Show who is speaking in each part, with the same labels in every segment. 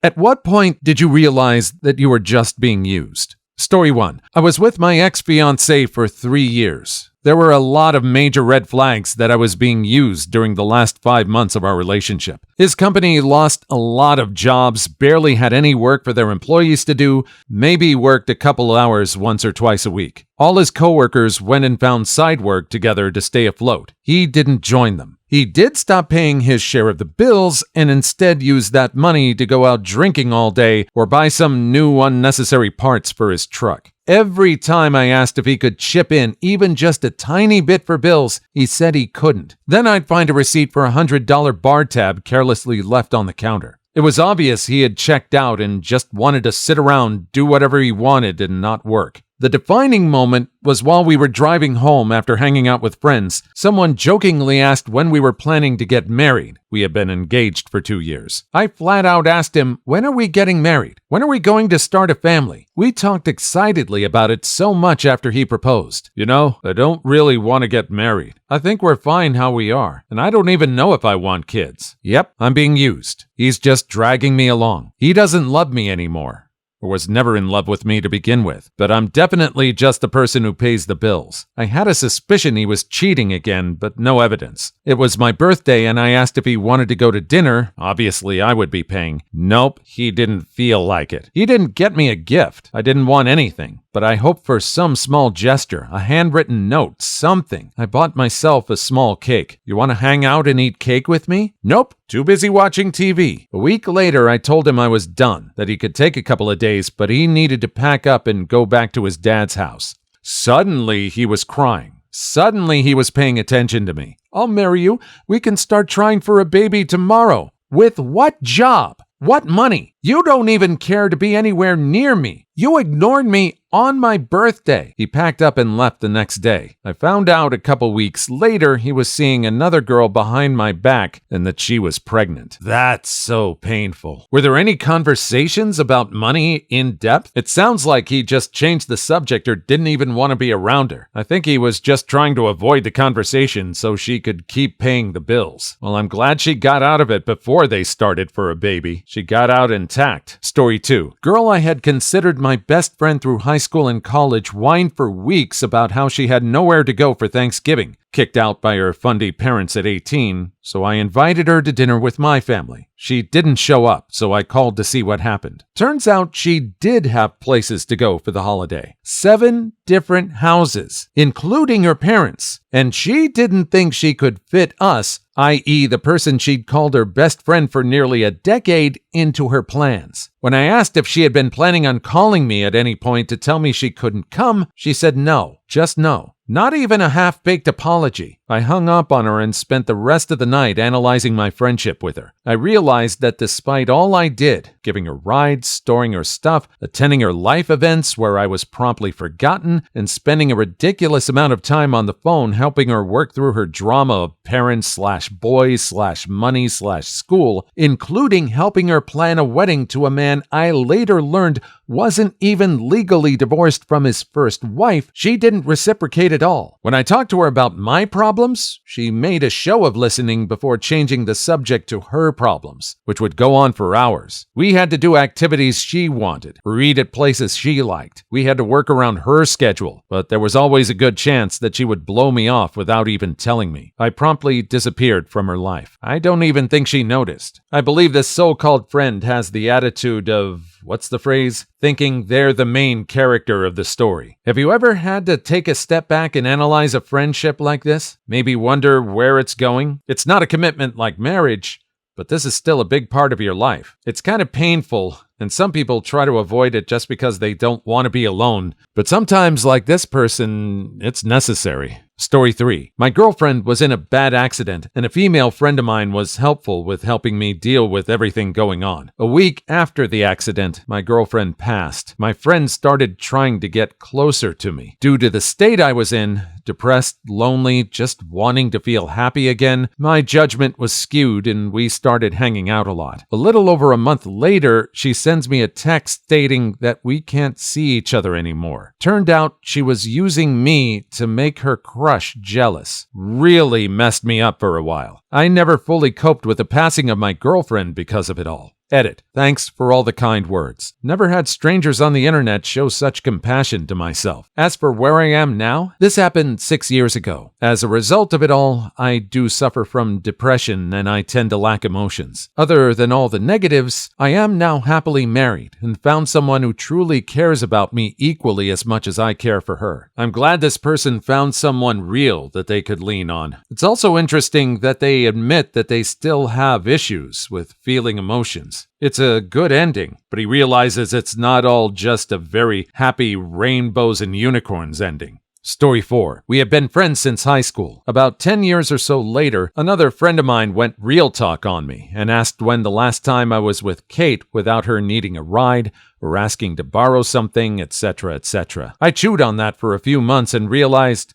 Speaker 1: At what point did you realize that you were just being used? Story 1. I was with my ex-fiancée for 3 years. There were a lot of major red flags that I was being used during the last 5 months of our relationship. His company lost a lot of jobs, barely had any work for their employees to do, maybe worked a couple hours once or twice a week. All his coworkers went and found side work together to stay afloat. He didn't join them. He did stop paying his share of the bills and instead used that money to go out drinking all day or buy some new unnecessary parts for his truck. Every time I asked if he could chip in even just a tiny bit for bills, he said he couldn't. Then I'd find a receipt for a $100 bar tab carelessly left on the counter. It was obvious he had checked out and just wanted to sit around, do whatever he wanted, and not work. The defining moment was while we were driving home after hanging out with friends. Someone jokingly asked when we were planning to get married. We had been engaged for 2 years. I flat out asked him, "When are we getting married? When are we going to start a family?" We talked excitedly about it so much after he proposed. "You know, I don't really want to get married. I think we're fine how we are, and I don't even know if I want kids." Yep, I'm being used. He's just dragging me along. He doesn't love me anymore. Or was never in love with me to begin with, but I'm definitely just the person who pays the bills. I had a suspicion he was cheating again, but no evidence. It was my birthday and I asked if he wanted to go to dinner. Obviously, I would be paying. Nope, he didn't feel like it. He didn't get me a gift. I didn't want anything, but I hoped for some small gesture, a handwritten note, something. I bought myself a small cake. "You want to hang out and eat cake with me?" Nope, too busy watching TV. A week later, I told him I was done, that he could take a couple of days, but he needed to pack up and go back to his dad's house. Suddenly, he was crying. Suddenly, he was paying attention to me. "I'll marry you. We can start trying for a baby tomorrow." With what job? What money? You don't even care to be anywhere near me. You ignored me on my birthday. He packed up and left the next day. I found out a couple weeks later he was seeing another girl behind my back and that she was pregnant. That's so painful. Were there any conversations about money in depth? It sounds like he just changed the subject or didn't even want to be around her. I think he was just trying to avoid the conversation so she could keep paying the bills. Well, I'm glad she got out of it before they started for a baby. She got out intact. Story 2. Girl I had considered my best friend through high school and college whined for weeks about how she had nowhere to go for Thanksgiving. Kicked out by her fundy parents at 18, so I invited her to dinner with my family. She didn't show up, so I called to see what happened. Turns out she did have places to go for the holiday. 7 different houses, including her parents. And she didn't think she could fit us, i.e. the person she'd called her best friend for nearly a decade, into her plans. When I asked if she had been planning on calling me at any point to tell me she couldn't come, she said no, just no. Not even a half-baked apology. I hung up on her and spent the rest of the night analyzing my friendship with her. I realized that despite all I did, giving her rides, storing her stuff, attending her life events where I was promptly forgotten, and spending a ridiculous amount of time on the phone helping her work through her drama of parents/boys/money/school, including helping her plan a wedding to a man I later learned wasn't even legally divorced from his first wife, she didn't reciprocate at all. When I talked to her about my problems, she made a show of listening before changing the subject to her problems, which would go on for hours. We had to do activities she wanted, read at places she liked. We had to work around her schedule, but there was always a good chance that she would blow me off without even telling me. I promptly disappeared from her life. I don't even think she noticed. I believe this so-called friend has the attitude of, what's the phrase? Thinking they're the main character of the story. Have you ever had to take a step back and analyze a friendship like this? Maybe wonder where it's going? It's not a commitment like marriage, but this is still a big part of your life. It's kind of painful, and some people try to avoid it just because they don't want to be alone. But sometimes, like this person, it's necessary. Story 3. My girlfriend was in a bad accident, and a female friend of mine was helpful with helping me deal with everything going on. A week after the accident, my girlfriend passed. My friend started trying to get closer to me. Due to the state I was in, depressed, lonely, just wanting to feel happy again, my judgment was skewed and we started hanging out a lot. A little over a month later, she sends me a text stating that we can't see each other anymore. Turned out she was using me to make her crush jealous. Really messed me up for a while. I never fully coped with the passing of my girlfriend because of it all. Edit. Thanks for all the kind words. Never had strangers on the internet show such compassion to myself. As for where I am now, this happened 6 years ago. As a result of it all, I do suffer from depression and I tend to lack emotions. Other than all the negatives, I am now happily married and found someone who truly cares about me equally as much as I care for her. I'm glad this person found someone real that they could lean on. It's also interesting that they admit that they still have issues with feeling emotions. It's a good ending, but he realizes it's not all just a very happy rainbows and unicorns ending. Story 4. We have been friends since high school. About 10 years or so later, another friend of mine went real talk on me and asked when the last time I was with Kate without her needing a ride or asking to borrow something, etc., etc. I chewed on that for a few months and realized,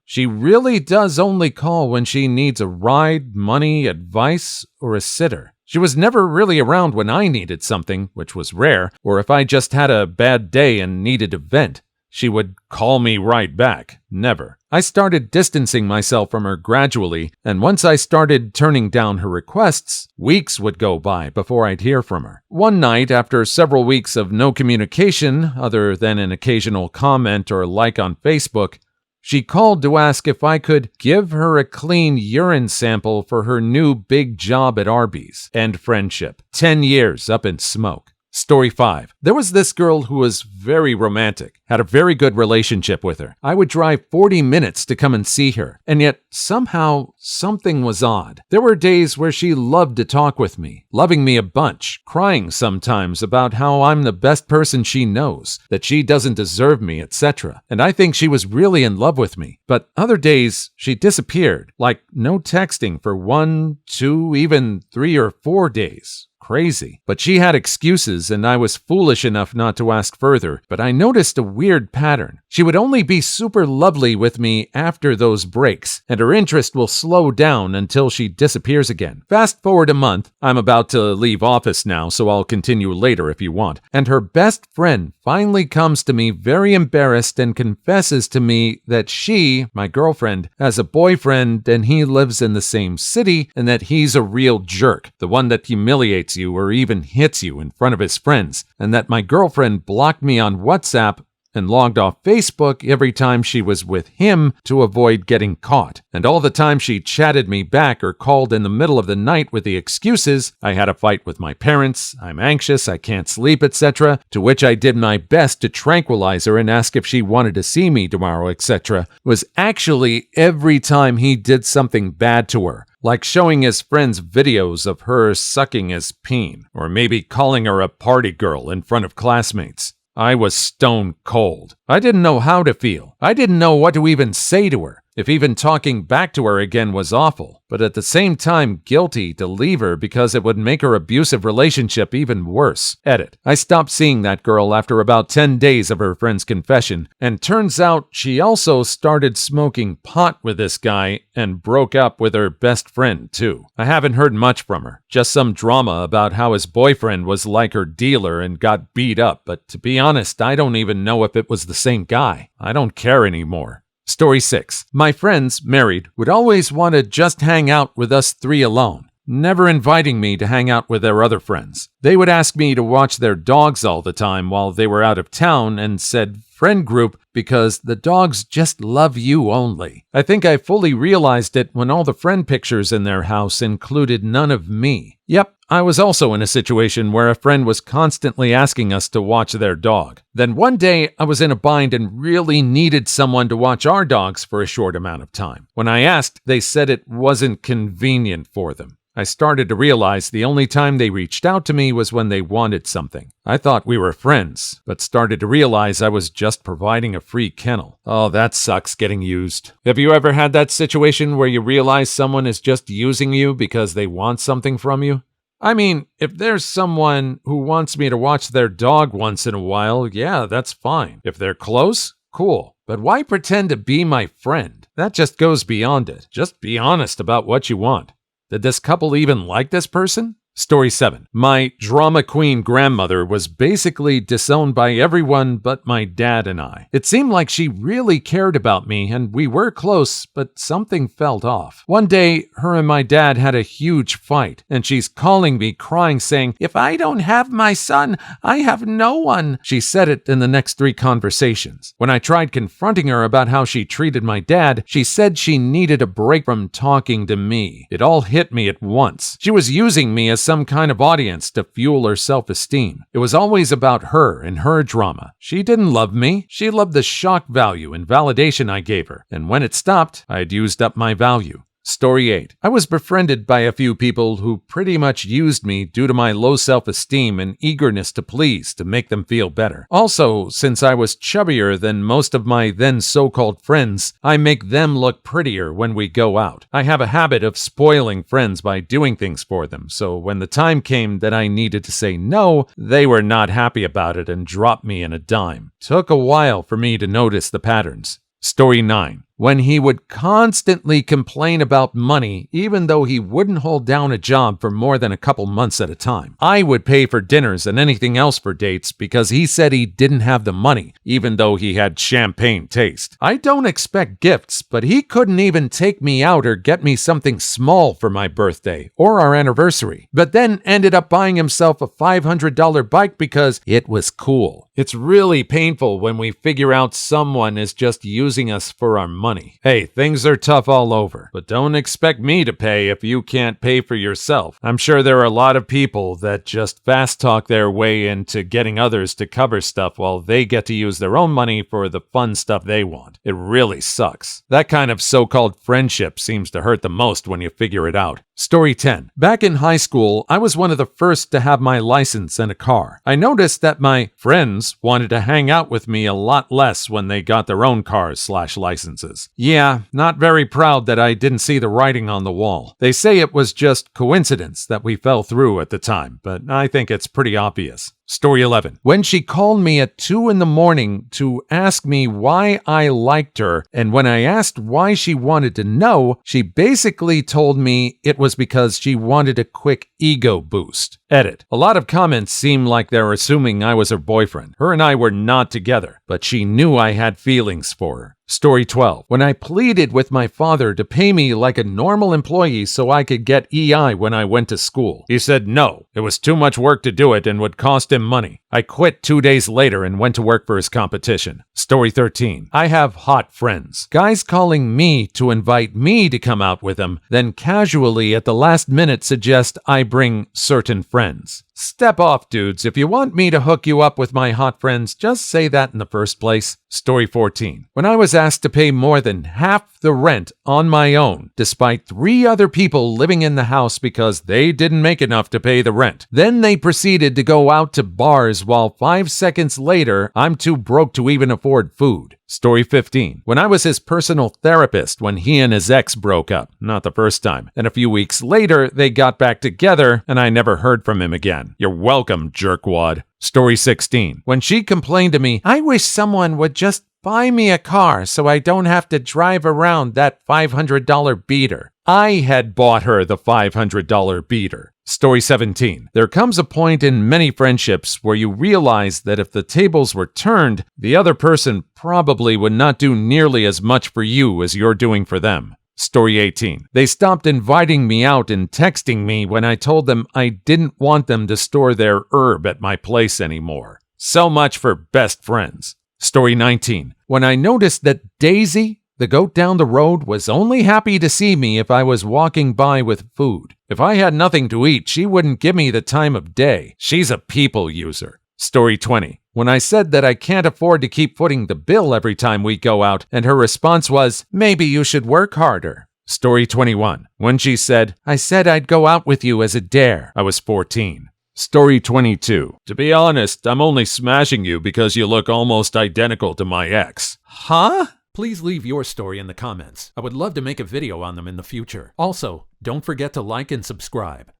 Speaker 1: she really does only call when she needs a ride, money, advice, or a sitter. She was never really around when I needed something, which was rare, or if I just had a bad day and needed a vent. She would call me right back. Never. I started distancing myself from her gradually, and once I started turning down her requests, weeks would go by before I'd hear from her. One night, after several weeks of no communication, other than an occasional comment or like on Facebook, she called to ask if I could give her a clean urine sample for her new big job at Arby's. End friendship. 10 years up in smoke. Story 5. There was this girl who was very romantic, had a very good relationship with her. I would drive 40 minutes to come and see her, and yet somehow something was odd. There were days where she loved to talk with me, loving me a bunch, crying sometimes about how I'm the best person she knows, that she doesn't deserve me, etc. And I think she was really in love with me. But other days, she disappeared, like no texting for 1, 2, even 3 or 4 days. Crazy. But she had excuses and I was foolish enough not to ask further, but I noticed a weird pattern. She would only be super lovely with me after those breaks, and her interest will slow down until she disappears again. Fast forward a month, I'm about to leave office now, so I'll continue later if you want, and her best friend finally comes to me very embarrassed and confesses to me that she, my girlfriend, has a boyfriend and he lives in the same city and that he's a real jerk, the one that humiliates you or even hits you in front of his friends, and that my girlfriend blocked me on WhatsApp and logged off Facebook every time she was with him to avoid getting caught. And all the time she chatted me back or called in the middle of the night with the excuses, I had a fight with my parents, I'm anxious, I can't sleep, etc., to which I did my best to tranquilize her and ask if she wanted to see me tomorrow, etc., was actually every time he did something bad to her. Like showing his friends videos of her sucking his peen, or maybe calling her a party girl in front of classmates. I was stone cold. I didn't know how to feel. I didn't know what to even say to her. If even talking back to her again was awful, but at the same time guilty to leave her because it would make her abusive relationship even worse. Edit. I stopped seeing that girl after about 10 days of her friend's confession, and turns out she also started smoking pot with this guy and broke up with her best friend too. I haven't heard much from her, just some drama about how his boyfriend was like her dealer and got beat up, but to be honest, I don't even know if it was the same guy. I don't care anymore. Story 6. My friends, married, would always want to just hang out with us 3 alone, never inviting me to hang out with their other friends. They would ask me to watch their dogs all the time while they were out of town and said friend group because the dogs just love you only. I think I fully realized it when all the friend pictures in their house included none of me. Yep, I was also in a situation where a friend was constantly asking us to watch their dog. Then one day I was in a bind and really needed someone to watch our dogs for a short amount of time. When I asked, they said it wasn't convenient for them. I started to realize the only time they reached out to me was when they wanted something. I thought we were friends, but started to realize I was just providing a free kennel. Oh, that sucks getting used. Have you ever had that situation where you realize someone is just using you because they want something from you? I mean, if there's someone who wants me to watch their dog once in a while, yeah, that's fine. If they're close, cool. But why pretend to be my friend? That just goes beyond it. Just be honest about what you want. Did this couple even like this person? Story 7. My drama queen grandmother was basically disowned by everyone but my dad and I. It seemed like she really cared about me and we were close, but something felt off. One day, her and my dad had a huge fight, and she's calling me crying saying, "If I don't have my son, I have no one." She said it in the next 3 conversations. When I tried confronting her about how she treated my dad, she said she needed a break from talking to me. It all hit me at once. She was using me as some kind of audience to fuel her self-esteem. It was always about her and her drama. She didn't love me. She loved the shock value and validation I gave her. And when it stopped, I had used up my value. Story 8. I was befriended by a few people who pretty much used me due to my low self-esteem and eagerness to please to make them feel better. Also, since I was chubbier than most of my then so-called friends, I make them look prettier when we go out. I have a habit of spoiling friends by doing things for them, so when the time came that I needed to say no, they were not happy about it and dropped me in a dime. Took a while for me to notice the patterns. Story 9. When he would constantly complain about money, even though he wouldn't hold down a job for more than a couple months at a time. I would pay for dinners and anything else for dates because he said he didn't have the money, even though he had champagne taste. I don't expect gifts, but he couldn't even take me out or get me something small for my birthday or our anniversary, but then ended up buying himself a $500 bike because it was cool. It's really painful when we figure out someone is just using us for our money. Hey, things are tough all over, but don't expect me to pay if you can't pay for yourself. I'm sure there are a lot of people that just fast talk their way into getting others to cover stuff while they get to use their own money for the fun stuff they want. It really sucks. That kind of so-called friendship seems to hurt the most when you figure it out. Story 10. Back in high school, I was one of the first to have my license and a car. I noticed that my friends wanted to hang out with me a lot less when they got their own cars/licenses. Yeah, not very proud that I didn't see the writing on the wall. They say it was just coincidence that we fell through at the time, but I think it's pretty obvious. Story 11. When she called me at 2 a.m. to ask me why I liked her, and when I asked why she wanted to know, she basically told me it was because she wanted a quick ego boost. Edit. A lot of comments seem like they're assuming I was her boyfriend. Her and I were not together, but she knew I had feelings for her. Story 12. When I pleaded with my father to pay me like a normal employee so I could get EI when I went to school, he said no. It was too much work to do it and would cost him money. I quit 2 days later and went to work for his competition. Story 13. I have hot friends. Guys calling me to invite me to come out with them, then casually at the last minute suggest I bring certain friends. Step off, dudes. If you want me to hook you up with my hot friends, just say that in the first place. Story 14. When I was asked to pay more than half the rent on my own, despite 3 other people living in the house because they didn't make enough to pay the rent. Then they proceeded to go out to bars while 5 seconds later, I'm too broke to even afford food. Story 15. When I was his personal therapist when he and his ex broke up, not the first time, and a few weeks later, they got back together and I never heard from him again. You're welcome, jerkwad. Story 16. When she complained to me, I wish someone would just buy me a car so I don't have to drive around that $500 beater. I had bought her the $500 beater. Story 17. There comes a point in many friendships where you realize that if the tables were turned, the other person probably would not do nearly as much for you as you're doing for them. Story 18. They stopped inviting me out and texting me when I told them I didn't want them to store their herb at my place anymore. So much for best friends. Story 19. When I noticed that Daisy, the goat down the road, was only happy to see me if I was walking by with food. If I had nothing to eat, she wouldn't give me the time of day. She's a people user. Story 20. When I said that I can't afford to keep footing the bill every time we go out, and her response was, maybe you should work harder. Story 21. When she said, I said I'd go out with you as a dare. I was 14. Story 22. To be honest, I'm only smashing you because you look almost identical to my ex. Huh? Please leave your story in the comments. I would love to make a video on them in the future. Also, don't forget to like and subscribe.